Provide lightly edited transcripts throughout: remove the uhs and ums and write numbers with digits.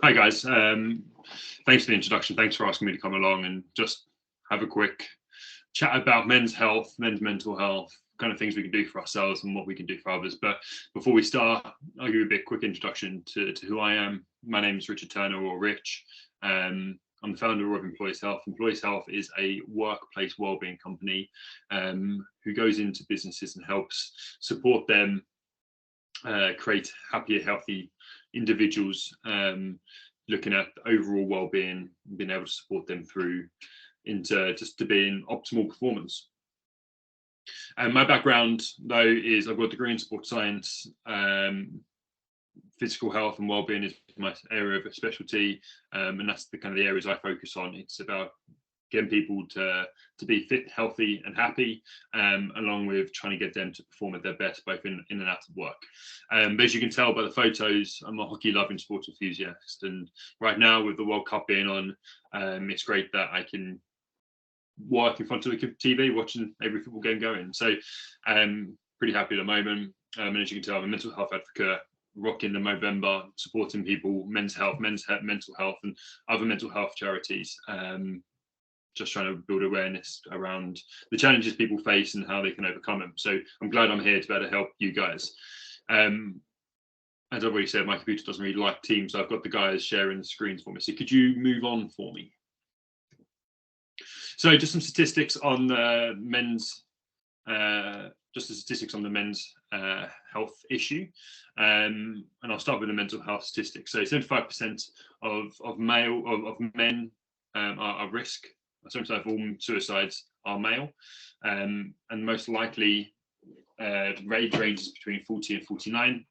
Hi guys, thanks for the introduction. Thanks for asking me to come along and just have a quick chat about men's health, men's mental health, kind of things we can do for ourselves and what we can do for others. But before we start, I'll give you a bit quick introduction to who I am. My name is Richard Turner, or Rich. I'm the founder of Employees Health. Employees Health is a workplace wellbeing company who goes into businesses and helps support them create happier, healthy individuals, looking at overall well-being, being able to support them through into just to being optimal performance. And my background, though, is I've got a degree in sports science. Physical health and well-being is my area of specialty, and that's the kind of the areas I focus on. It's about getting people to be fit, healthy, and happy, along with trying to get them to perform at their best, both in and out of work. But as you can tell by the photos, I'm a hockey-loving sports enthusiast, and right now with the World Cup being on, it's great that I can work in front of the TV watching every football game going. So I'm pretty happy at the moment. And as you can tell, I'm a mental health advocate, rocking the Movember, supporting people, men's health, mental health, and other mental health charities. Just trying to build awareness around the challenges people face and how they can overcome them. So I'm glad I'm here to be able to help you guys. As I've already said, my computer doesn't really like Teams, so I've got the guys sharing the screens for me. So could you move on for me? So just some statistics on the men's, health issue. And I'll start with the mental health statistics. So 75% of men are at risk. 70% of all suicides are male, and most likely rate ranges between 40 and 49.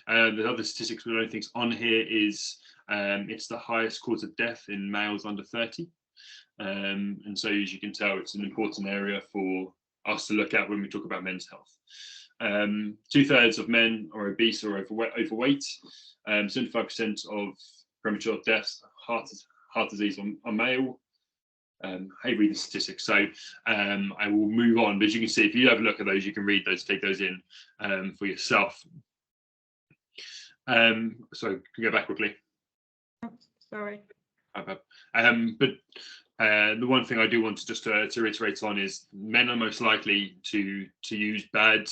The other statistics we don't think's on here is it's the highest cause of death in males under 30, and so as you can tell, it's an important area for us to look at when we talk about men's health. 2/3 of men are obese or overweight. 75% of premature deaths, heart disease are male. I read the statistics, so I will move on. But as you can see, if you have a look at those, you can read those, take those in for yourself. So can you go back quickly? Sorry. But the one thing I do want to just to reiterate on is men are most likely to use bad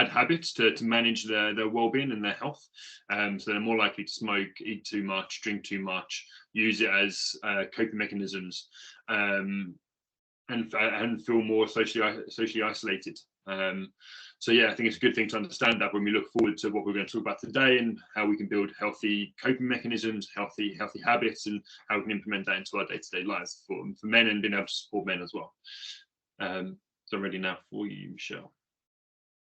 habits to manage their well-being and their health. So they're more likely to smoke, eat too much, drink too much, use it as coping mechanisms, and feel more socially isolated. So yeah, I think it's a good thing to understand that when we look forward to what we're going to talk about today and how we can build healthy coping mechanisms, healthy habits, and how we can implement that into our day-to-day lives for men and being able to support men as well. So I'm ready now for you, Michelle.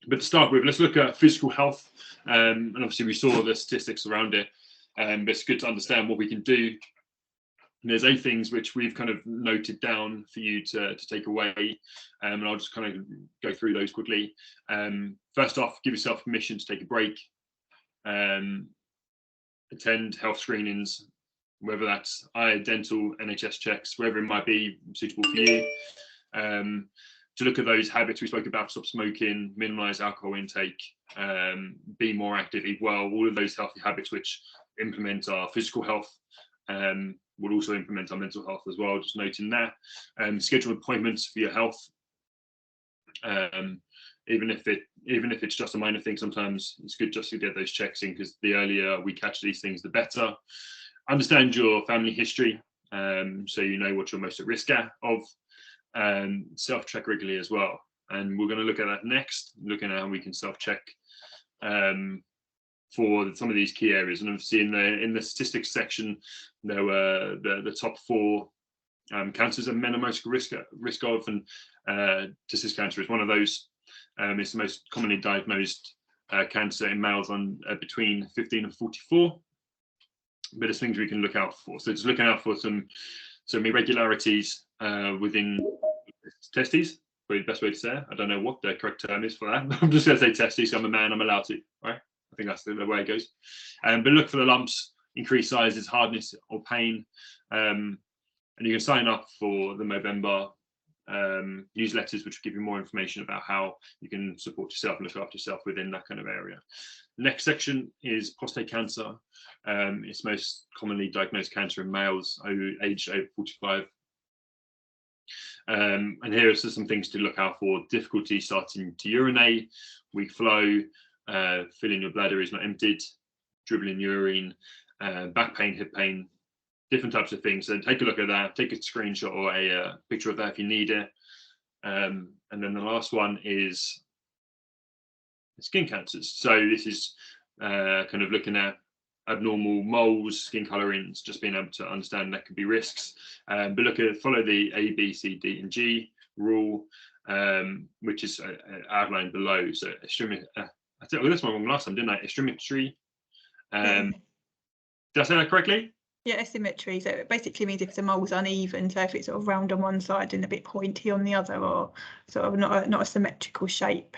But to start with, let's look at physical health. And obviously we saw the statistics around it, but it's good to understand what we can do. And there's 8 things which we've kind of noted down for you to take away, and I'll just kind of go through those quickly. First off, give yourself permission to take a break. Attend health screenings, whether that's eye, dental, NHS checks, wherever it might be suitable for you. To look at those habits we spoke about: stop smoking, minimize alcohol intake, be more active, eat well, all of those healthy habits which implement our physical health. Will also implement our mental health as well, just noting that. Schedule appointments for your health. Even if it's just a minor thing, sometimes it's good just to get those checks in, because the earlier we catch these things, the better. Understand your family history, so you know what you're most at risk of. Self-check regularly as well, and we're going to look at that next, looking at how we can self-check for some of these key areas. And obviously in the statistics section, there were the top 4 cancers that men are most at risk of, and testicular cancer is one of those. It's the most commonly diagnosed cancer in males between 15 and 44. But there's things we can look out for. So just looking out for some irregularities within testes, probably the best way to say it. I don't know what the correct term is for that. I'm just going to say testes. I'm a man, I'm allowed to, right? I think that's the way it goes. But look for the lumps, increased sizes, hardness, or pain. And you can sign up for the Movember newsletters, which will give you more information about how you can support yourself and look after yourself within that kind of area. Next section is prostate cancer. It's most commonly diagnosed cancer in males aged over 45. And here are some things to look out for: difficulty starting to urinate, weak flow, feeling your bladder is not emptied, dribbling urine, back pain, hip pain, different types of things. So take a look at that, take a screenshot or a picture of that if you need it. And then the last one is skin cancers. So this is kind of looking at abnormal moles, skin colorings, just being able to understand that could be risks. But follow the A, B, C, D, and G rule, which is outlined below. So I got this one wrong last time, didn't I? Asymmetry. Did I say that correctly? Yeah, asymmetry. So it basically means if the mole's uneven, so if it's sort of round on one side and a bit pointy on the other, or sort of not a symmetrical shape.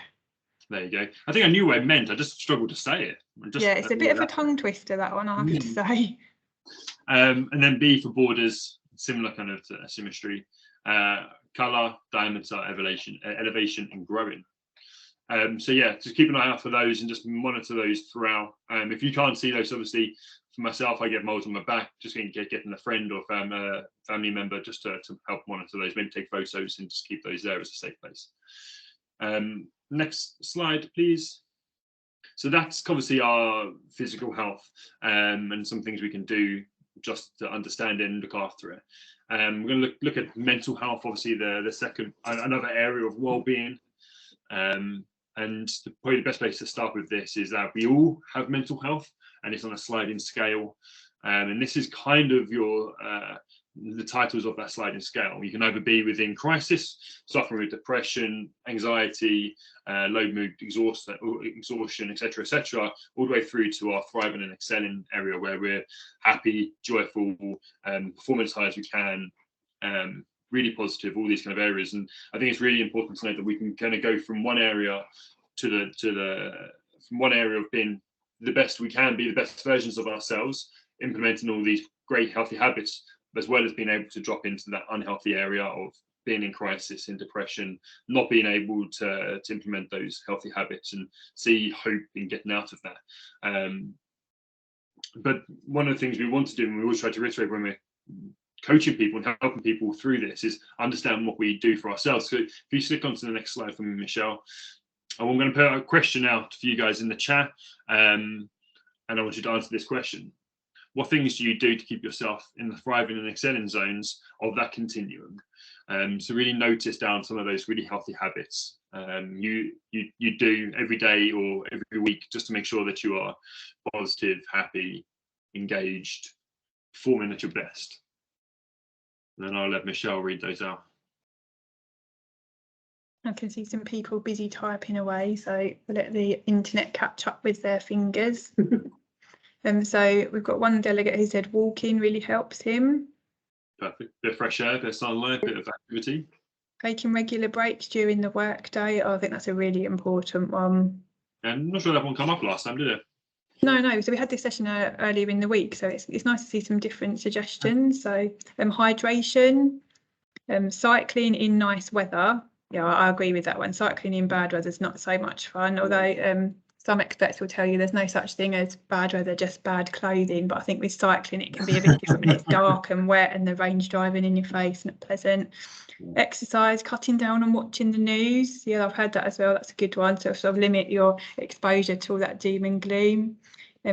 There you go. I think I knew what it meant. I just struggled to say it. Yeah, it's a bit of a tongue twister, that one, I have to say. And then B for borders, similar kind of to asymmetry. Color, diameter, elevation, and growing. So yeah, just keep an eye out for those and just monitor those throughout. If you can't see those, obviously, for myself, I get moles on my back, just getting a friend or family member just to help monitor those, maybe take photos and just keep those there as a safe place. Next slide, please. So that's obviously our physical health and some things we can do just to understand it and look after it. We're going to look at mental health, obviously the second, another area of well-being. And probably the best place to start with this is that we all have mental health, and it's on a sliding scale. And this is kind of the titles of that sliding scale. You can either be within crisis, suffering with depression, anxiety, low mood, exhaustion, etc., all the way through to our thriving and excelling area where we're happy, joyful, performance high as we can, really positive, all these kind of areas. And I think it's really important to know that we can kind of go from one area from one area of being the best we can be, the best versions of ourselves, implementing all these great healthy habits, as well as being able to drop into that unhealthy area of being in crisis, in depression, not being able to implement those healthy habits and see hope in getting out of that. But one of the things we want to do, and we always try to reiterate when we're coaching people and helping people through this, is understand what we do for ourselves. So if you click onto the next slide for me, Michelle, I'm going to put a question out for you guys in the chat, and I want you to answer this question. What things do you do to keep yourself in the thriving and excelling zones of that continuum? So really notice down some of those really healthy habits you do every day or every week, just to make sure that you are positive, happy, engaged, performing at your best. And then I'll let Michelle read those out. I can see some people busy typing away, so we'll let the internet catch up with their fingers. So we've got one delegate who said walking really helps him. Perfect. Bit of fresh air, bit of sunlight, bit of activity. Taking regular breaks during the workday. I think that's a really important one. I'm not sure that one come up last time, did it? No. So we had this session earlier in the week, so it's nice to see some different suggestions. So hydration, cycling in nice weather. Yeah, I agree with that one. Cycling in bad weather is not so much fun, although some experts will tell you there's no such thing as bad weather, just bad clothing. But I think with cycling, it can be a bit different when it's dark and wet and the rain's driving in your face, not pleasant. Exercise, cutting down on watching the news. Yeah, I've heard that as well. That's a good one. So sort of limit your exposure to all that doom and gloom.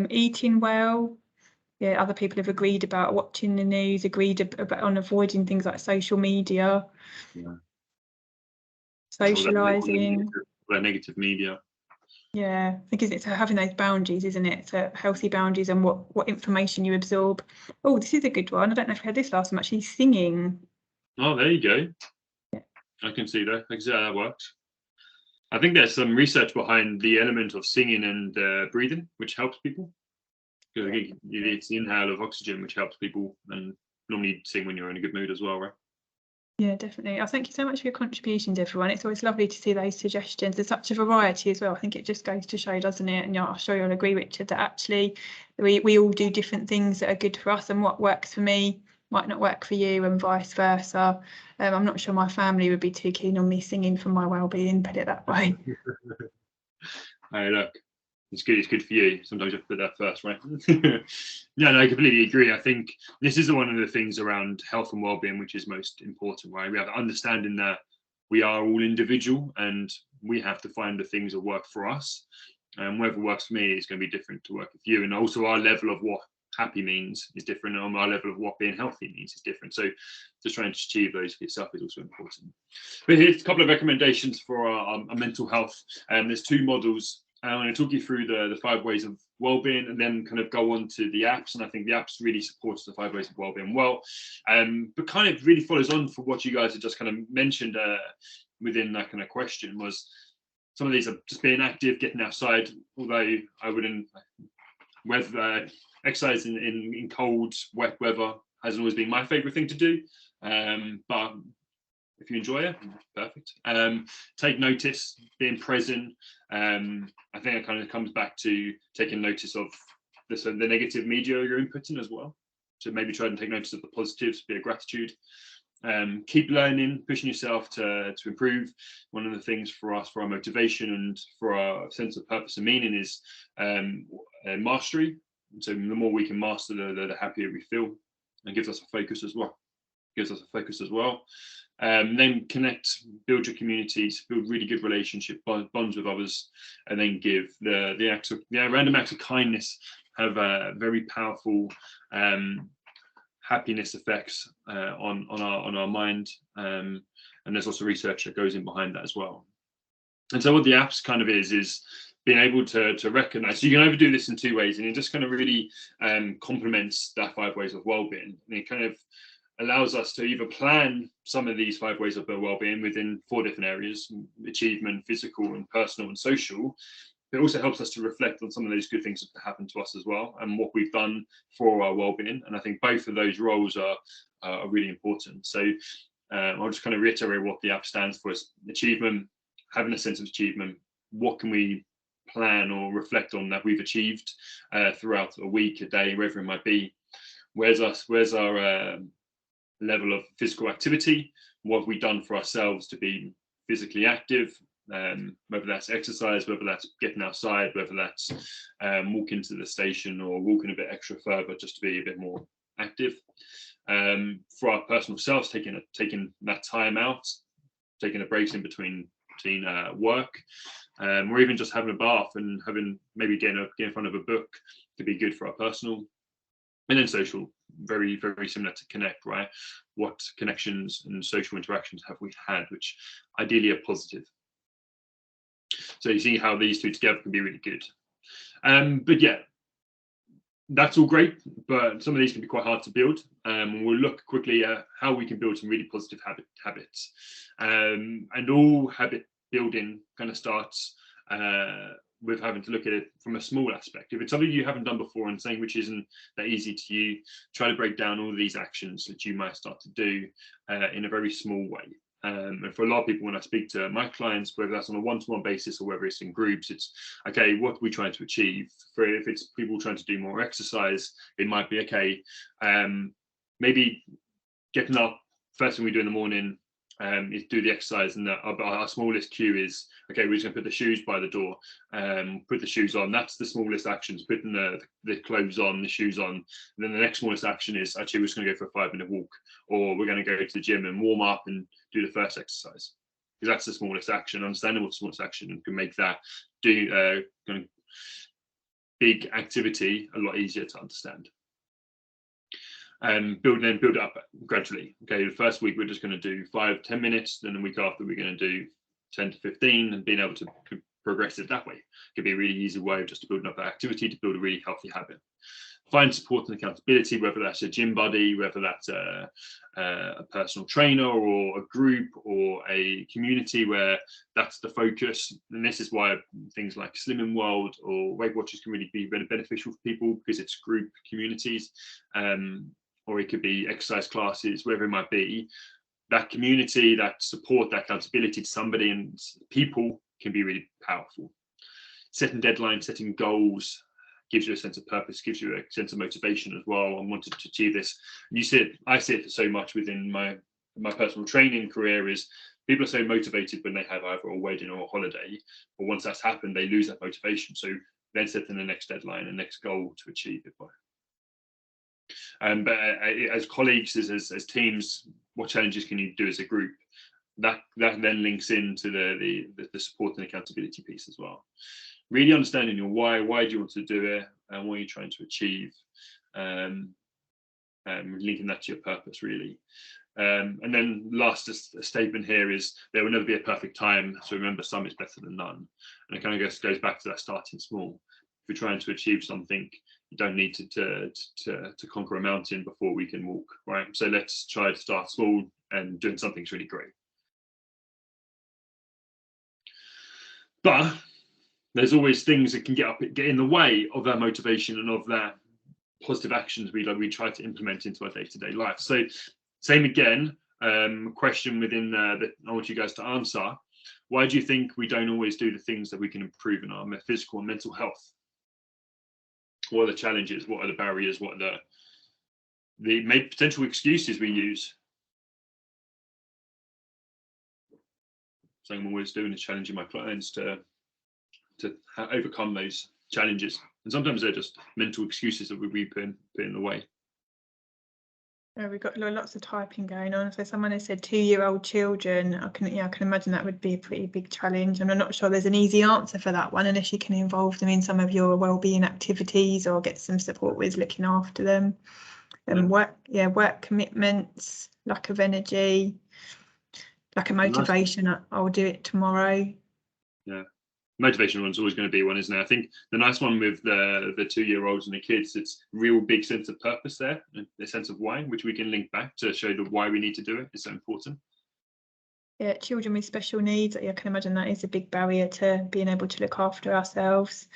Eating well. Yeah, other people have agreed about watching the news, agreed about on avoiding things like social media. Yeah. Socialising. Negative media. Yeah, I think it's having those boundaries, isn't it? So healthy boundaries and what information you absorb. Oh, this is a good one. I don't know if we had this last time, actually. Singing. Oh, there you go. Yeah. I can see that. I can see how that works. I think there's some research behind the element of singing and breathing, which helps people. Because it's the inhale of oxygen, which helps people, and normally sing when you're in a good mood as well, right? Yeah, definitely. Thank you so much for your contributions, everyone. It's always lovely to see those suggestions. There's such a variety as well. I think it just goes to show, doesn't it? And I'm sure you'll agree, Richard, that actually we all do different things that are good for us, and what works for me might not work for you, and vice versa. I'm not sure my family would be too keen on me singing for my well-being, put it that way. Hey, look, it's good. It's good for you. Sometimes you have to put that first, right? Yeah, no, I completely agree. I think this is one of the things around health and well-being which is most important, right? We have understanding that we are all individual and we have to find the things that work for us. And whatever works for me is going to be different to work with you. And also our level of what happy means is different, and our level of what being healthy means is different. So just trying to achieve those for yourself is also important. But here's a couple of recommendations for our mental health. There's 2 models. I'm going to talk you through the 5 ways of well-being, and then kind of go on to the apps. And I think the apps really supports the 5 ways of well-being well, but kind of really follows on for what you guys have just kind of mentioned within that kind of question. Was some of these are just being active, getting outside, although I wouldn't, whether exercise in cold, wet weather hasn't always been my favorite thing to do, but if you enjoy it, perfect. Take notice, being present. I think it kind of comes back to taking notice of the negative media you're inputting as well. So maybe try and take notice of the positives, be of gratitude. Keep learning, pushing yourself to improve. One of the things for us, for our motivation and for our sense of purpose and meaning, is mastery. So the more we can master, the happier we feel, and gives us a focus as well. Then connect, build your communities, build really good relationship bonds with others, and then give the random acts of kindness have very powerful happiness effects on our mind, and there's also research that goes in behind that as well. And so what the apps kind of is being able to recognize. So you can overdo this in 2 ways, and it just kind of really complements that 5 ways of well-being, and it kind of allows us to either plan some of these 5 ways of well-being within 4 different areas: achievement, physical and personal and social. It also helps us to reflect on some of those good things that happen to us as well, and what we've done for our well-being. And I think both of those roles are really important. So I'll just kind of reiterate what the app stands for: is achievement, having a sense of achievement. What can we plan or reflect on that we've achieved throughout a week, a day, wherever it might be? Where's our level of physical activity? What have we done for ourselves to be physically active? Whether that's exercise, whether that's getting outside, whether that's walking to the station or walking a bit extra further just to be a bit more active. For our personal selves, taking that time out, taking a break in between work, or even just having a bath and maybe getting in front of a book could be good for our personal. And then social, very, very similar to connect, right? What connections and social interactions have we had, which ideally are positive? So you see how these 2 together can be really good. But yeah, that's all great, but some of these can be quite hard to build. We'll look quickly at how we can build some really positive habits. And all habit building kind of starts with having to look at it from a small aspect. If it's something you haven't done before and something which isn't that easy to you, try to break down all of these actions that you might start to do in a very small way. And for a lot of people, when I speak to my clients, whether that's on a one-to-one basis or whether it's in groups, it's okay, what are we trying to achieve? If it's people trying to do more exercise, it might be okay, maybe getting up first thing we do in the morning is do the exercise, and our smallest cue is okay, we're just going to put the shoes by the door, put the shoes on. That's the smallest actions, putting the clothes on, the shoes on. And then the next smallest action is actually we're just going to go for a 5-minute walk, or we're going to go to the gym and warm up and do the first exercise, because that's the smallest action. Understanding what the smallest action and can make that kind of big activity a lot easier to understand. Build it up gradually. Okay, the first week we're just going to do 5-10 minutes, then the week after we're going to do 10 to 15, and being able to progress it that way could be a really easy way of just building up that activity to build a really healthy habit. Find support and accountability, whether that's a gym buddy, whether that's a personal trainer or a group or a community where that's the focus. And this is why things like Slimming World or Weight Watchers can really be very beneficial for people, because it's group communities. Or it could be exercise classes, wherever it might be. That community, that support, that accountability to somebody and people can be really powerful. Setting deadlines, setting goals gives you a sense of purpose, gives you a sense of motivation as well, and wanted to achieve this. And I see it so much within my personal training career is people are so motivated when they have either a wedding or a holiday, but once that's happened, they lose that motivation. So then setting the next deadline and next goal to achieve it by. But as colleagues, as teams, what challenges can you do as a group? That then links into the support and accountability piece as well. Really understanding your why do you want to do it, and what are you trying to achieve, linking that to your purpose really. And then last a statement here is there will never be a perfect time, so remember some is better than none. And it kind of goes back to that starting small. If you're trying to achieve something, you don't need to conquer a mountain before we can walk, right? So let's try to start small and doing something's really great. But there's always things that can get in the way of our motivation and of that positive actions we try to implement into our day-to-day life. So same again, question within that I want you guys to answer. Why do you think we don't always do the things that we can improve in our physical and mental health? What are the challenges? What are the barriers? What are the maybe potential excuses we use? So I'm always doing is challenging my clients to overcome those challenges, and sometimes they're just mental excuses that we put in the way. We've got lots of typing going on. So someone has said 2-year-old children. I can imagine that would be a pretty big challenge, and I'm not sure there's an easy answer for that one unless you can involve them in some of your wellbeing activities or get some support with looking after them. And work commitments, lack of energy, lack of motivation. I'll do it tomorrow. Yeah. Motivation one's always going to be one, isn't it? I think the nice one with the 2-year-olds and the kids, it's real big sense of purpose there, a sense of why, which we can link back to show the why we need to do it is so important. Yeah, children with special needs, I can imagine that is a big barrier to being able to look after ourselves.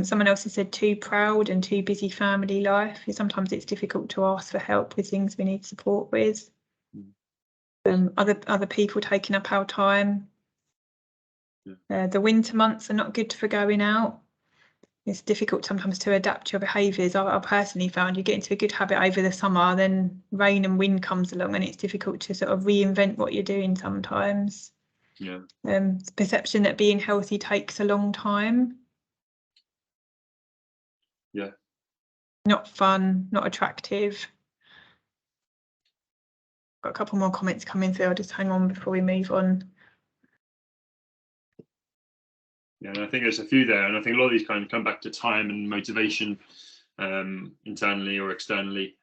Someone else has said too proud and too busy family life. Sometimes it's difficult to ask for help with things we need support with. Other people taking up our time. The winter months are not good for going out. It's difficult sometimes to adapt your behaviours. I personally found you get into a good habit over the summer, then rain and wind comes along and it's difficult to sort of reinvent what you're doing sometimes. Yeah. Perception that being healthy takes a long time. Yeah. Not fun, not attractive. Got a couple more comments coming through. I'll just hang on before we move on. Yeah, and I think there's a few there, and I think a lot of these kind of come back to time and motivation, internally or externally,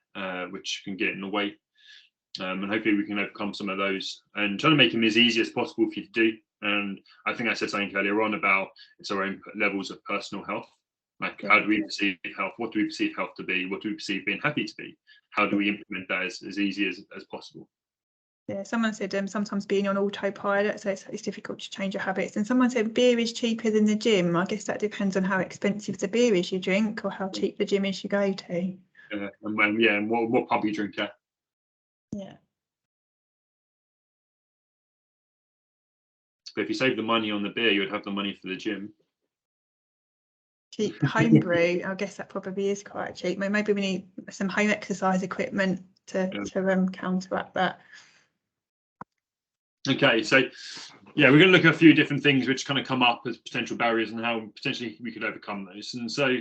which can get in the way. And hopefully we can overcome some of those and try to make them as easy as possible for you to do. And I think I said something earlier on about it's our own levels of personal health. Like, how do we perceive health? What do we perceive health to be? What do we perceive being happy to be? How do we implement that as easy as possible? Yeah, someone said sometimes being on autopilot, so it's difficult to change your habits. And someone said beer is cheaper than the gym. I guess that depends on how expensive the beer is you drink or how cheap the gym is you go to. And what pub you drink at. Yeah. But if you save the money on the beer, you would have the money for the gym. Cheap homebrew, I guess that probably is quite cheap. Maybe we need some home exercise equipment to counteract that. Okay, so yeah, we're going to look at a few different things which kind of come up as potential barriers and how potentially we could overcome those. And so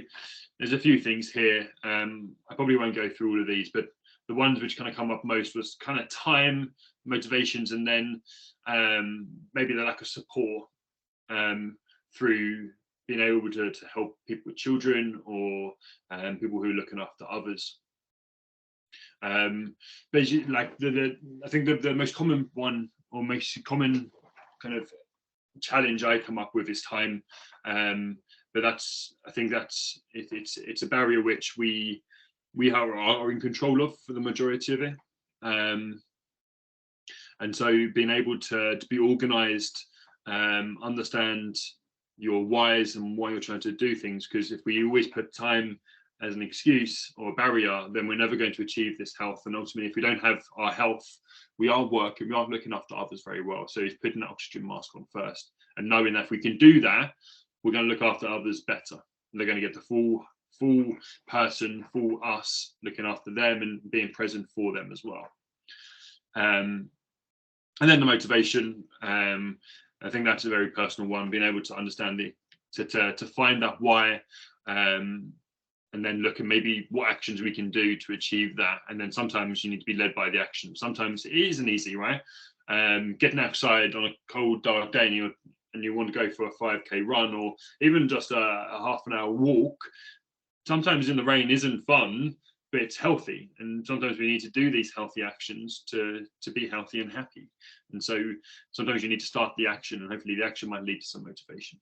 there's a few things here. I probably won't go through all of these, but the ones which kind of come up most was kind of time, motivations, and then maybe the lack of support through being able to help people with children or people who are looking after others. Basically, like I think the most common one or most common kind of challenge I come up with is time, but I think it's a barrier which we are in control of for the majority of it, and so being able to be organized, understand your whys and why you're trying to do things, because if we always put time as an excuse or a barrier, then we're never going to achieve this health. And ultimately, if we don't have our health, we aren't working, we aren't looking after others very well. So it's putting that oxygen mask on first and knowing that if we can do that, we're going to look after others better. And they're going to get the full full person, full us, looking after them and being present for them as well. And then the motivation, I think that's a very personal one, being able to understand to find that why, and then look at maybe what actions we can do to achieve that. And then sometimes you need to be led by the action. Sometimes it isn't easy, right? Getting outside on a cold, dark day and you want to go for a 5K run or even just a half an hour walk, sometimes in the rain isn't fun, but it's healthy. And sometimes we need to do these healthy actions to be healthy and happy. And so sometimes you need to start the action, and hopefully the action might lead to some motivation.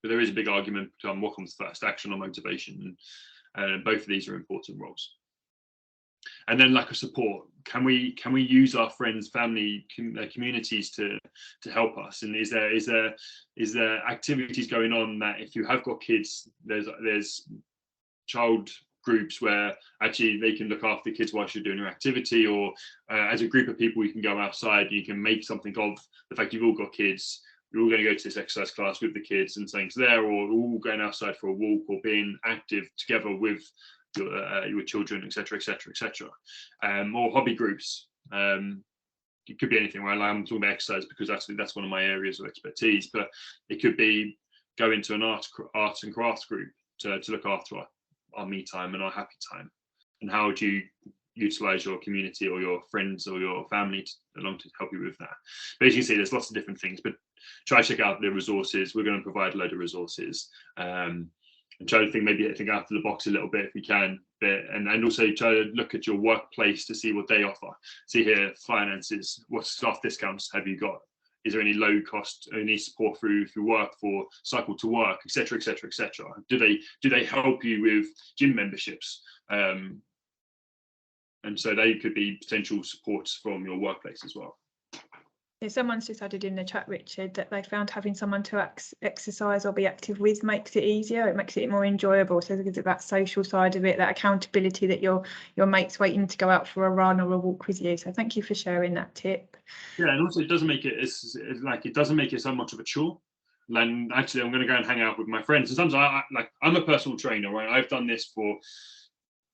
But there is a big argument between what comes first, action or motivation. And both of these are important roles. And then lack of support. Can we use our friends, family, communities to help us? And is there activities going on that if you have got kids, there's child groups where actually they can look after the kids whilst you're doing your activity, or as a group of people you can go outside, you can make something of the fact you've all got kids, you're all going to go to this exercise class with the kids and things there, or all going outside for a walk, or being active together with your children, etc., etc., etc. Or hobby groups. It could be anything, right? Like I'm talking about exercise because that's one of my areas of expertise, but it could be going to an arts and crafts group to look after our me time and our happy time. And how would you utilize your community or your friends or your family along to help you with that? But as you can see, there's lots of different things, but try to check out the resources. We're going to provide a load of resources, and try to think out of the box a little bit if you can, and also try to look at your workplace to see what they offer. See here, finances, what staff discounts have you got? Is there any low cost, any support through work for cycle to work, etc., etc., etc.? Do they help you with gym memberships? And so they could be potential supports from your workplace as well. Yeah, someone's just added in the chat, Richard, that they found having someone to exercise or be active with makes it easier. It makes it more enjoyable. So there's that social side of it, that accountability that your mate's waiting to go out for a run or a walk with you. So thank you for sharing that tip. Yeah, and also it doesn't make it so much of a chore. And actually, I'm going to go and hang out with my friends. And sometimes I'm a personal trainer, right? I've done this for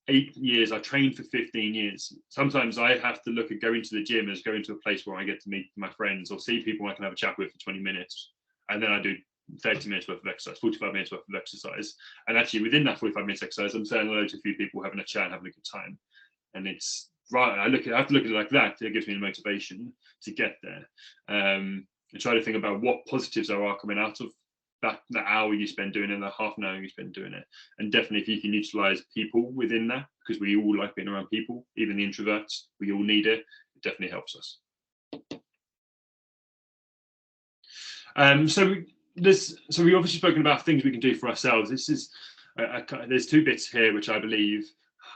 8 years. I trained for 15 years. Sometimes I have to look at going to the gym as going to a place where I get to meet my friends or see people I can have a chat with for 20 minutes. And then I do 30 minutes worth of exercise, 45 minutes worth of exercise. And actually within that 45 minutes exercise, I'm saying hello to a few people, having a chat and having a good time. And it's right. I have to look at it like that. It gives me the motivation to get there. And try to think about what positives there are coming out of that hour you spend doing it, that half an hour you spend doing it. And definitely if you can utilize people within that, because we all like being around people, even the introverts, we all need it. It definitely helps us. So we've obviously spoken about things we can do for ourselves. This is there's two bits here which I believe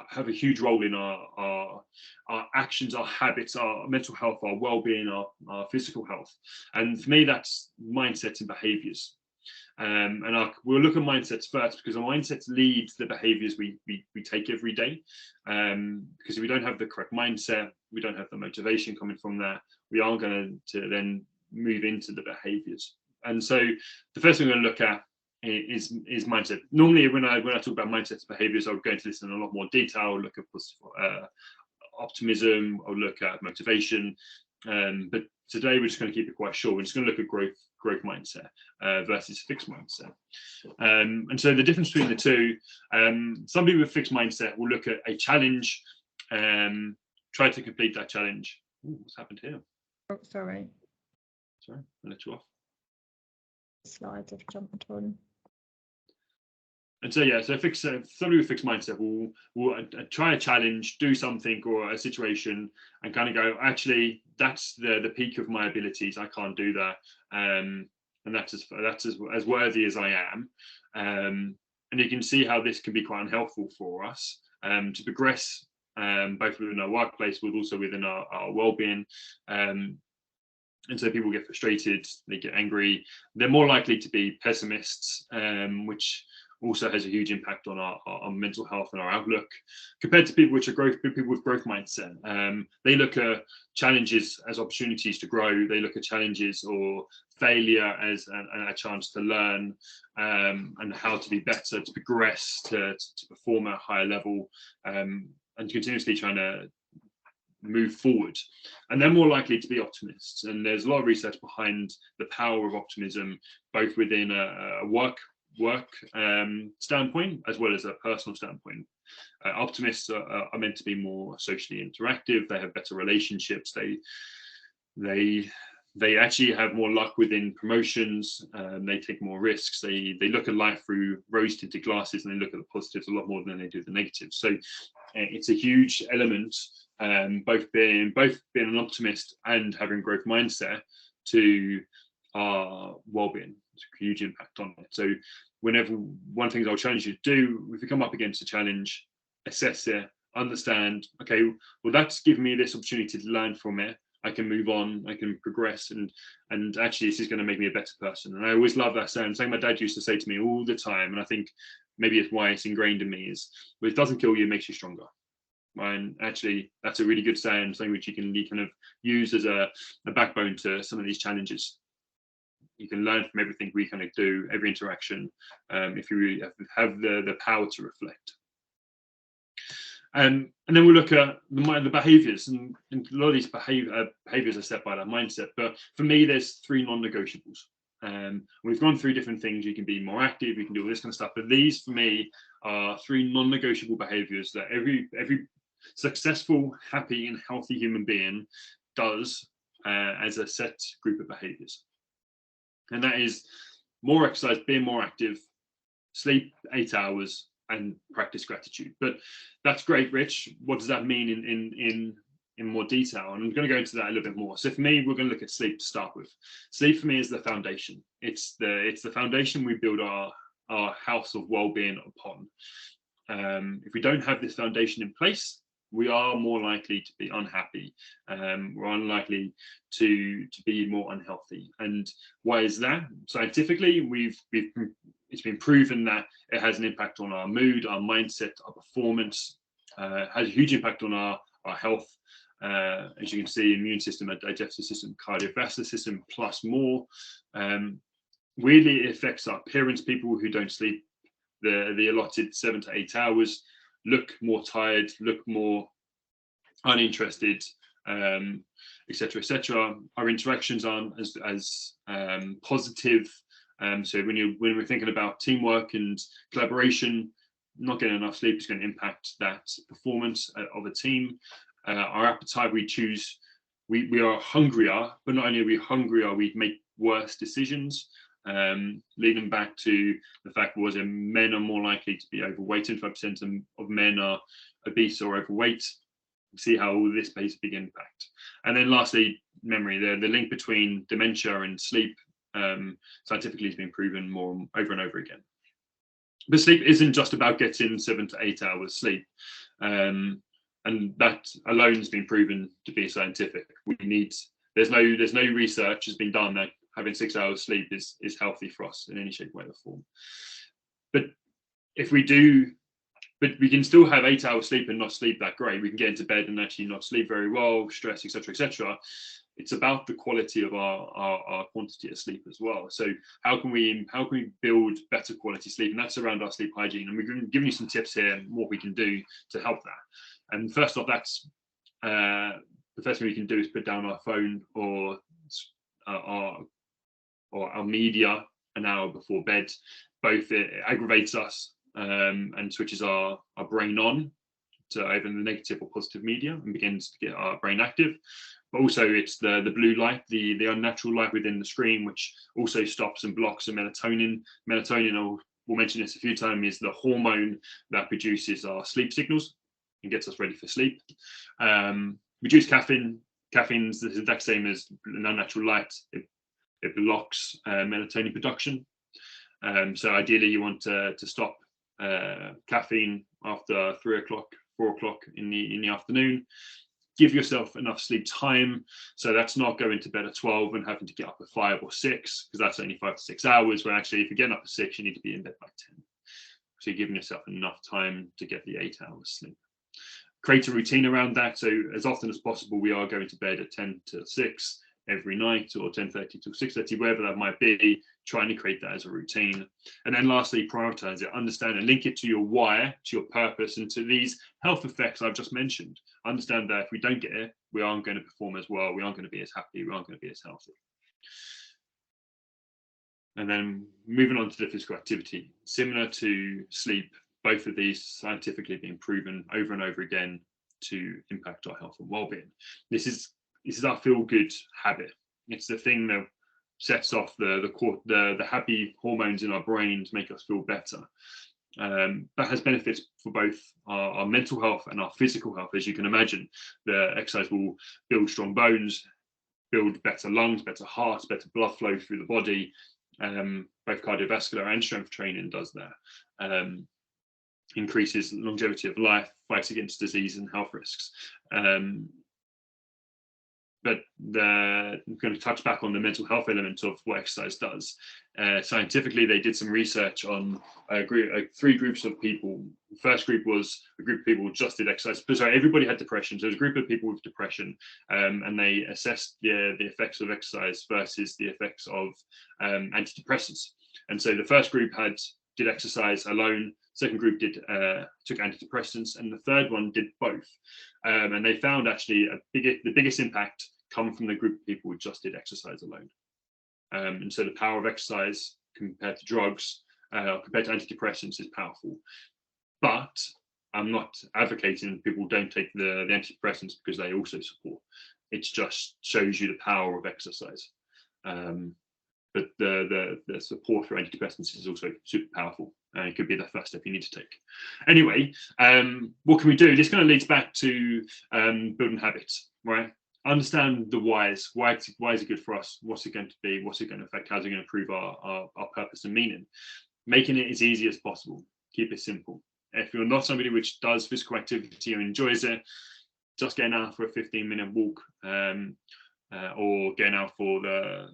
have a huge role in our actions, our habits, our mental health, our well-being, our physical health. And for me, that's mindsets and behaviors. And we'll look at mindsets first, because our mindsets lead the behaviors we take every day. Because if we don't have the correct mindset, we don't have the motivation coming from that, we are going to then move into the behaviors. And so the first thing we're going to look at is mindset. Normally when I talk about mindsets and behaviors, I'll go into this in a lot more detail. I'll look at optimism, I'll look at motivation, but today we're just going to keep it quite short. We're just going to look at growth mindset versus fixed mindset. And so the difference between the two, some people with fixed mindset will look at a challenge, try to complete that challenge. Ooh, what's happened here? Oh, sorry, I let you off. Slides have jumped on. And so yeah, so somebody with fixed mindset will try a challenge, do something or a situation, and kind of go, actually, that's the peak of my abilities. I can't do that, and that's as worthy as I am. And you can see how this can be quite unhelpful for us to progress, both within our workplace, but also within our well-being. And so people get frustrated, they get angry, they're more likely to be pessimists, which also has a huge impact on our mental health and our outlook. Compared to people people with growth mindset, they look at challenges as opportunities to grow. They look at challenges or failure as a chance to learn, and how to be better, to progress, to perform at a higher level, and continuously trying to move forward. And they're more likely to be optimists. And there's a lot of research behind the power of optimism, both within a work standpoint as well as a personal standpoint. Optimists are meant to be more socially interactive. They have better relationships. They actually have more luck within promotions. They take more risks. They look at life through rose-tinted glasses, and they look at the positives a lot more than they do the negatives. So it's a huge element, both being an optimist and having growth mindset to our well-being. It's a huge impact on it. So whenever, one of the things I'll challenge you to do, if you come up against a challenge, assess it, understand, okay, well, that's given me this opportunity to learn from it. I can move on, I can progress, and actually this is going to make me a better person. And I always love that saying. Something my dad used to say to me all the time, and I think maybe it's why it's ingrained in me, is, well, it doesn't kill you, it makes you stronger. And actually, that's a really good saying, something which you can kind of use as a backbone to some of these challenges. You can learn from everything we kind of do, every interaction, if you really have the power to reflect. And then we'll look at the behaviours, and a lot of these behaviours are set by that mindset. But for me, there's 3 non-negotiables. We've gone through different things. You can be more active, you can do all this kind of stuff. But these, for me, are 3 non-negotiable behaviours that every successful, happy, and healthy human being does as a set group of behaviours. And that is more exercise, being more active, sleep 8 hours, and practice gratitude. But that's great, Rich. What does that mean in more detail? And I'm going to go into that a little bit more. So for me, we're going to look at sleep to start with. Sleep for me is the foundation. It's the foundation we build our house of well-being upon. If we don't have this foundation in place, we are more likely to be unhappy. We're unlikely to be more unhealthy. And why is that? Scientifically, it's been proven that it has an impact on our mood, our mindset, our performance, has a huge impact on our health. As you can see, immune system, digestive system, cardiovascular system, plus more. Weirdly, it affects our appearance. People who don't sleep the allotted 7 to 8 hours look more tired, look more uninterested, etc., etc. Our interactions aren't as positive. So when we're thinking about teamwork and collaboration, not getting enough sleep is going to impact that performance of a team. Our appetite, we are hungrier, but not only are we hungrier, we make worse decisions. Leading back to the fact that men are more likely to be overweight. 25% of men are obese or overweight. See how all this plays a big impact. And then lastly, memory. The link between dementia and sleep scientifically has been proven more over and over again. But sleep isn't just about getting 7 to 8 hours sleep. And that alone has been proven to be scientific. There's no research has been done that having 6 hours sleep is healthy for us in any shape, way, or form. But we can still have 8 hours sleep and not sleep that great. We can get into bed and actually not sleep very well, stress, etc., etc. It's about the quality of our quantity of sleep as well. So how can we build better quality sleep? And that's around our sleep hygiene. And we've given you some tips here and what we can do to help that. And first off, that's the first thing we can do is put down our phone or our media an hour before bed. Both it aggravates us and switches our brain on to either the negative or positive media and begins to get our brain active. But also it's the blue light, the unnatural light within the screen, which also stops and blocks the melatonin. Melatonin, we'll mention this a few times, is the hormone that produces our sleep signals and gets us ready for sleep. Reduce caffeine. Caffeine's the exact same as an unnatural light. It blocks melatonin production. So ideally you want to stop caffeine after 3 o'clock, 4 o'clock in the afternoon. Give yourself enough sleep time. So that's not going to bed at 12 and having to get up at 5 or 6, because that's only 5 to 6 hours, where actually if you're getting up at 6, you need to be in bed by 10. So you're giving yourself enough time to get the 8 hours sleep. Create a routine around that. So as often as possible, we are going to bed at 10 to 6 every night, or 10:30 to 6:30, wherever that might be, trying to create that as a routine. And then lastly, prioritize it, understand and link it to your why, to your purpose, and to these health effects I've just mentioned. Understand that if we don't get it, we aren't going to perform as well, we aren't going to be as happy, we aren't going to be as healthy. And then moving on to the physical activity, similar to sleep, both of these scientifically being proven over and over again to impact our health and well-being. This is our feel-good habit. It's the thing that sets off the happy hormones in our brain to make us feel better. That has benefits for both our mental health and our physical health. As you can imagine, the exercise will build strong bones, build better lungs, better hearts, better blood flow through the body. Both cardiovascular and strength training does that. Increases longevity of life, fights against disease and health risks. But I'm going to touch back on the mental health element of what exercise does. Scientifically, they did some research on 3 groups of people. The first group was a group of people who just did exercise. Sorry, everybody had depression. So it was a group of people with depression, and they assessed the effects of exercise versus the effects of antidepressants. And so the first group did exercise alone. Second group took antidepressants, and the third one did both. And they found actually the biggest impact come from the group of people who just did exercise alone. And so the power of exercise compared to drugs, compared to antidepressants, is powerful. But I'm not advocating people don't take the antidepressants, because they also support. It just shows you the power of exercise. But the support for antidepressants is also super powerful, and it could be the first step you need to take. Anyway, what can we do? This kind of leads back to building habits, right? Understand the whys. Why is it good for us? What's it going to be? What's it going to affect? How's it going to improve our purpose and meaning? Making it as easy as possible. Keep it simple. If you're not somebody which does physical activity or enjoys it, just getting out for a 15-minute walk, or getting out for the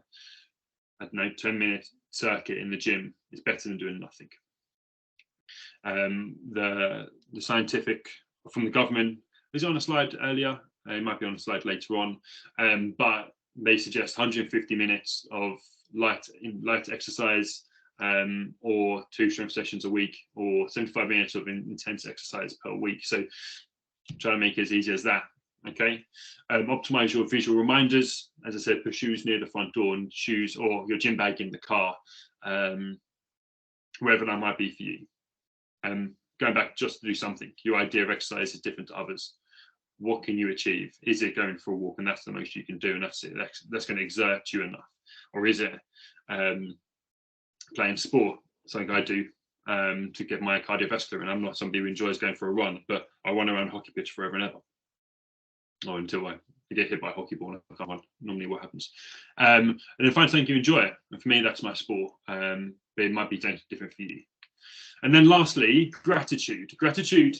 10-minute circuit in the gym is better than doing nothing. The scientific from the government is on a slide earlier. It might be on a slide later on, but they suggest 150 minutes of light exercise, or 2 strength sessions a week, or 75 minutes of intense exercise per week. So try to make it as easy as that. Okay. Optimize your visual reminders. As I said, put shoes near the front door, and shoes or your gym bag in the car, wherever that might be for you. Going back just to do something. Your idea of exercise is different to others. What can you achieve? Is it going for a walk, and that's the most you can do, and that's it? That's going to exert you enough, or is it playing sport? Something I do to get my cardiovascular, and I'm not somebody who enjoys going for a run, but I run around a hockey pitch forever and ever. Or until I get hit by a hockey ball. That's normally what happens. And then find something you enjoy. And for me, that's my sport. But it might be different for you. And then lastly, gratitude. Gratitude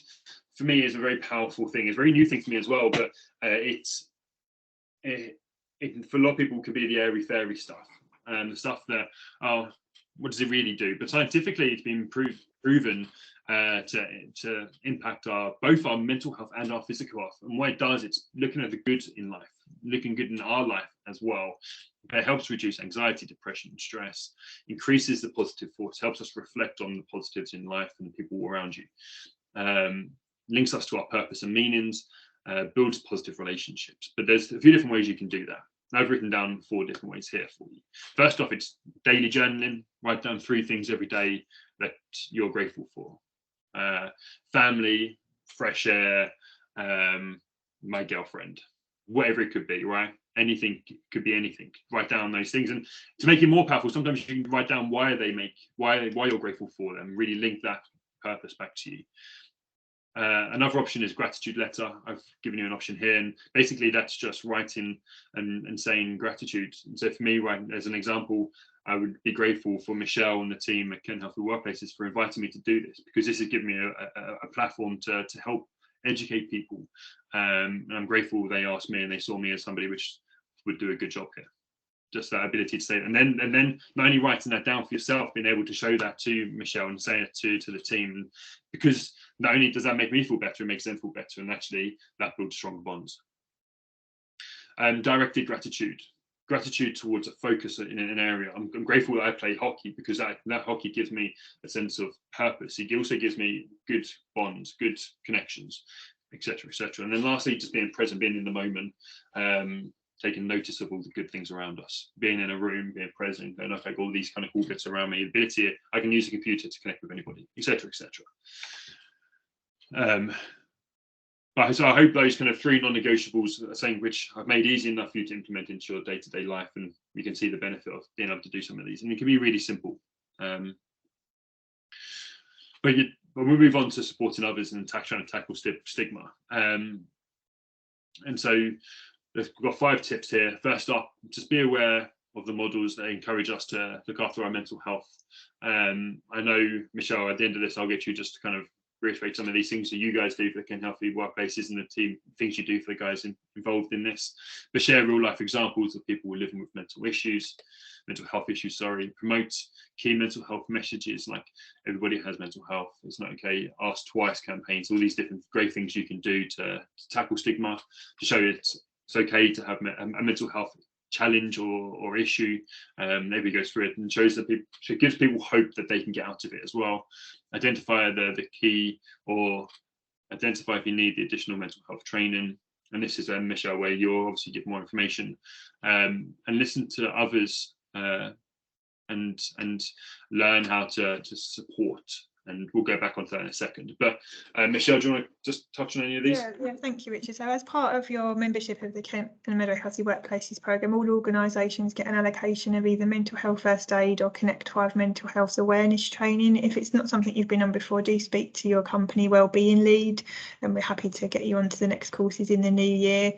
for me is a very powerful thing. It's a very new thing for me as well, but it for a lot of people can be the airy fairy stuff, and the stuff that, what does it really do? But scientifically, it's been proven to impact both our mental health and our physical health. And what it does, it's looking at the good in life, looking good in our life as well. It helps reduce anxiety, depression, and stress, increases the positive thoughts, helps us reflect on the positives in life and the people around you, links us to our purpose and meanings, builds positive relationships. But there's a few different ways you can do that. I've written down 4 different ways here for you. First off, it's daily journaling. Write down 3 things every day that you're grateful for. Family, fresh air, my girlfriend, whatever it could be, right? Anything could be anything. Write down those things, and to make it more powerful, sometimes you can write down why you're grateful for them. Really link that purpose back to you. Another option is gratitude letter. I've given you an option here, and basically that's just writing and saying gratitude. And so for me, right, as an example, I would be grateful for Michelle and the team at Kent Healthy Workplaces for inviting me to do this, because this has given me a platform to help educate people. And I'm grateful they asked me and they saw me as somebody which would do a good job here. just that ability to say it. And then not only writing that down for yourself, being able to show that to Michelle and say it to the team, because not only does that make me feel better, it makes them feel better, and actually that builds stronger bonds. Directed gratitude towards a focus in an area. I'm grateful that I play hockey, because that hockey gives me a sense of purpose. It also gives me good bonds, good connections, etc., etc. And then lastly, just being present, being in the moment, taking notice of all the good things around us, being in a room, being present, and okay, all these kind of cool bits around me, the ability I can use a computer to connect with anybody, etc., etc. So I hope those kind of 3 non-negotiables are something which I've made easy enough for you to implement into your day-to-day life, and you can see the benefit of being able to do some of these. And it can be really simple. But we'll move on to supporting others and trying to tackle stigma. And so we've got 5 tips here. First up, just be aware of the models that encourage us to look after our mental health. I know, Michelle, at the end of this, I'll get you just to kind of reiterate some of these things that you guys do for the healthy workplaces and the team things you do for the guys involved in this, but share real life examples of people who are living with mental health issues, promote key mental health messages like everybody has mental health, it's not okay, ask twice campaigns, all these different great things you can do to tackle stigma, to show it's okay to have a mental health challenge or issue. Maybe goes through it and shows that people, so it gives people hope that they can get out of it as well. Identify the key, or identify if you need the additional mental health training. And this is Michelle, where you'll obviously give more information, and listen to others, and learn how to support. And we'll go back onto that in a second. But Michelle, do you want to just touch on any of these? Yeah, thank you, Richard. So as part of your membership of the Kent and Meadow Healthy Workplaces programme, all organisations get an allocation of either mental health first aid or Connect 5 mental health awareness training. If it's not something you've been on before, do speak to your company wellbeing lead, and we're happy to get you onto the next courses in the new year.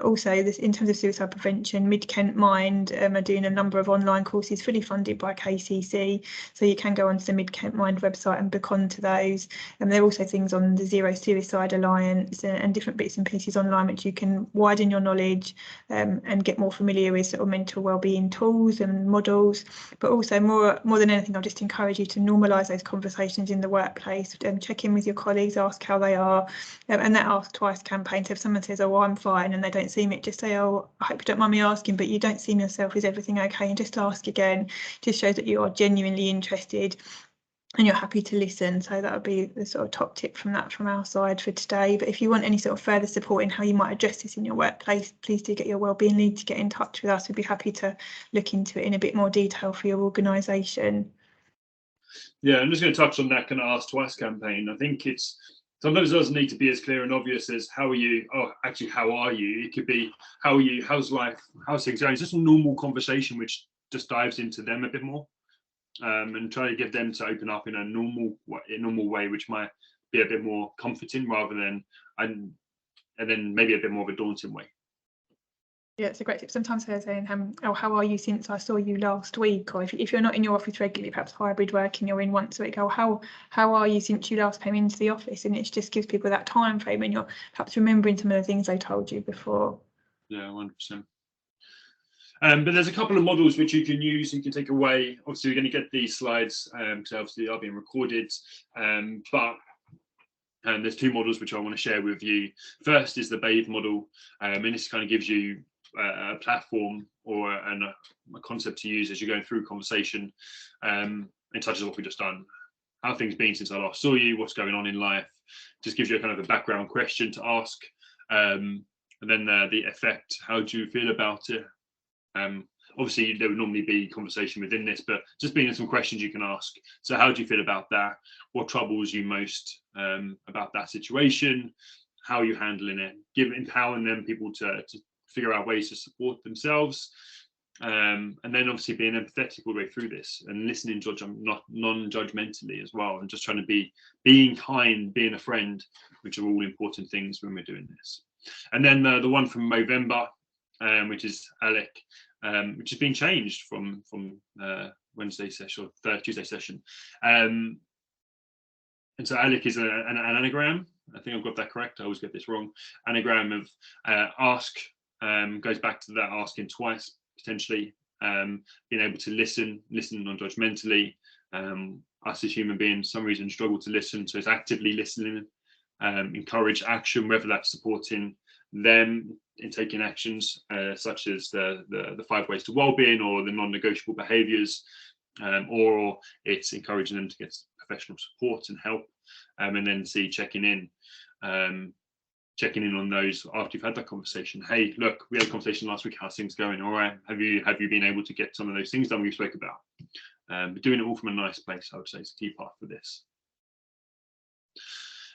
Also, in terms of suicide prevention, Mid Kent Mind are doing a number of online courses fully funded by KCC, so you can go onto the Mid Kent Mind website and book onto those. And there are also things on the Zero Suicide Alliance and different bits and pieces online which you can widen your knowledge and get more familiar with sort of mental wellbeing tools and models. But also more than anything, I'll just encourage you to normalise those conversations in the workplace, check in with your colleagues, ask how they are, and that Ask Twice campaign. So if someone says, oh, I'm fine, and they don't seem it, just say, oh, I hope you don't mind me asking, but you don't seem yourself, is everything okay? And just ask again, just shows that you are genuinely interested and you're happy to listen. So that would be the sort of top tip from our side for today. But if you want any sort of further support in how you might address this in your workplace, please do get your wellbeing lead to get in touch with us. We'd be happy to look into it in a bit more detail for your organisation. Yeah, I'm just going to touch on that kind of Ask Twice campaign. I think it's sometimes it doesn't need to be as clear and obvious as how are you? Oh, actually, how are you? It could be how are you? How's life? How's things going? It's just a normal conversation which just dives into them a bit more. And try to get them to open up in a normal way, which might be a bit more comforting rather than and then maybe a bit more of a daunting way. Yeah, it's a great tip. Sometimes they're saying, oh, how are you since I saw you last week? Or if you're not in your office regularly, perhaps hybrid working, you're in once a week. Oh, how are you since you last came into the office? And it just gives people that time frame, and you're perhaps remembering some of the things they told you before. Yeah, 100%. But there's a couple of models which you can use, you can take away. Obviously, we're going to get these slides, because obviously they are being recorded. But there's 2 models which I want to share with you. First is the Bathe model, and this kind of gives you a platform or a concept to use as you're going through conversation. It touches on what we've just done. How have things been since I last saw you? What's going on in life? Just gives you a kind of a background question to ask. And then the effect, how do you feel about it? Obviously there would normally be conversation within this, but just being some questions you can ask. So how do you feel about that? What troubles you most about that situation? How are you handling it? Empowering them people to figure out ways to support themselves, and then obviously being empathetic all the way through this and listening non-judgmentally as well, and just trying to being kind, being a friend, which are all important things when we're doing this. And then the one from Movember, which is Alec, which has been changed from Wednesday session or Tuesday session. And so Alec is an anagram. I think I've got that correct. I always get this wrong. Anagram of ask, goes back to that asking twice, potentially. being able to listen non-judgmentally. Us as human beings, for some reason, struggle to listen, so it's actively listening. Encourage action, whether that's supporting them in taking actions such as the 5 ways to well-being or the non-negotiable behaviours, or it's encouraging them to get professional support and help, and then checking in on those after you've had that conversation. Hey, look, we had a conversation last week. How's things going? All right. Have you been able to get some of those things done we spoke about? But doing it all from a nice place, I would say, is a key part for this.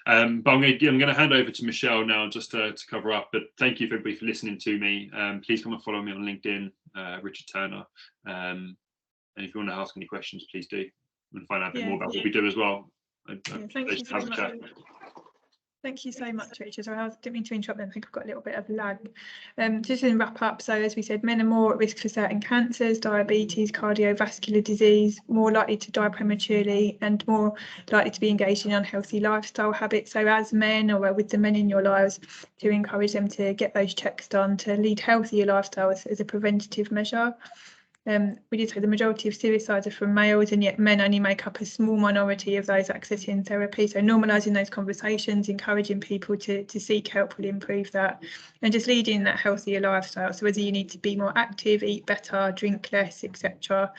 But I'm going to hand over to Michelle now just to cover up. But thank you everybody for listening to me. Please come and follow me on LinkedIn, Richard Turner. And if you want to ask any questions, please do, and find out a bit more about what we do as well. Thank you so much. Thank you so much, Richard. I didn't mean to interrupt them. I think I've got a little bit of lag. Just to wrap up, so as we said, men are more at risk for certain cancers, diabetes, cardiovascular disease, more likely to die prematurely, and more likely to be engaged in unhealthy lifestyle habits. So as men, or with the men in your lives, to encourage them to get those checks done, to lead healthier lifestyles as a preventative measure. We did say the majority of suicides are from males, and yet men only make up a small minority of those accessing therapy. So normalising those conversations, encouraging people to seek help will improve that, and just leading that healthier lifestyle. So whether you need to be more active, eat better, drink less, etc.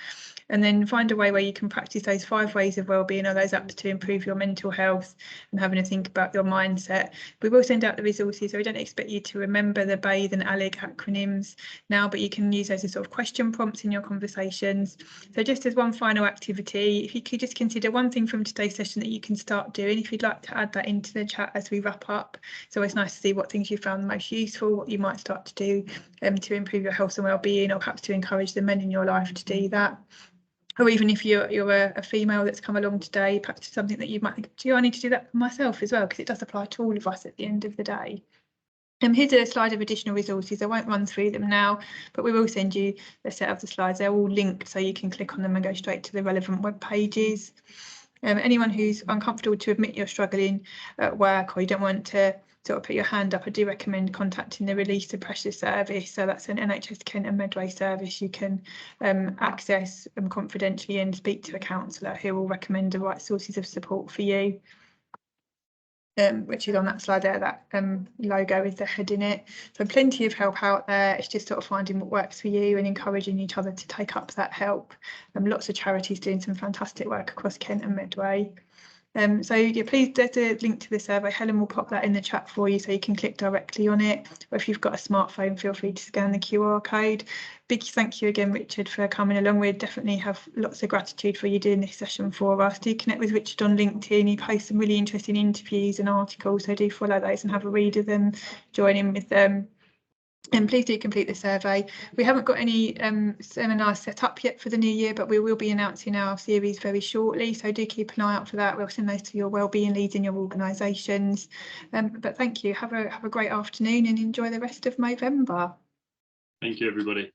And then find a way where you can practice those 5 ways of wellbeing, or those apps to improve your mental health and having to think about your mindset. We will send out the resources, so we don't expect you to remember the BATHE and ALEG acronyms now, but you can use those as sort of question prompts in your conversations. So just as one final activity, if you could just consider one thing from today's session that you can start doing, if you'd like to add that into the chat as we wrap up. It's always nice to see what things you found the most useful, what you might start to do to improve your health and wellbeing, or perhaps to encourage the men in your life to do that. Or even if you're a female that's come along today, perhaps something that you might think, do I need to do that for myself as well? Because it does apply to all of us at the end of the day. Here's a slide of additional resources. I won't run through them now, but we will send you a set of the slides. They're all linked, so you can click on them and go straight to the relevant web pages. Anyone who's uncomfortable to admit you're struggling at work, or you don't want to sort of put your hand up, I do recommend contacting the Release the Pressure service. So that's an NHS Kent and Medway service you can access confidentially and speak to a counsellor who will recommend the right sources of support for you. Which is on that slide there, that logo with the head in it. So plenty of help out there. It's just sort of finding what works for you and encouraging each other to take up that help. Lots of charities doing some fantastic work across Kent and Medway. So yeah, please, there's a link to the survey. Helen will pop that in the chat for you so you can click directly on it. Or if you've got a smartphone, feel free to scan the QR code. Big thank you again, Richard, for coming along. We definitely have lots of gratitude for you doing this session for us. Do connect with Richard on LinkedIn. He posts some really interesting interviews and articles, so do follow those and have a read of them, join in with them. And please do complete the survey. We haven't got any seminars set up yet for the new year, but we will be announcing our series very shortly. So do keep an eye out for that. We'll send those to your wellbeing leads in your organisations. But thank you. Have a great afternoon and enjoy the rest of November. Thank you, everybody.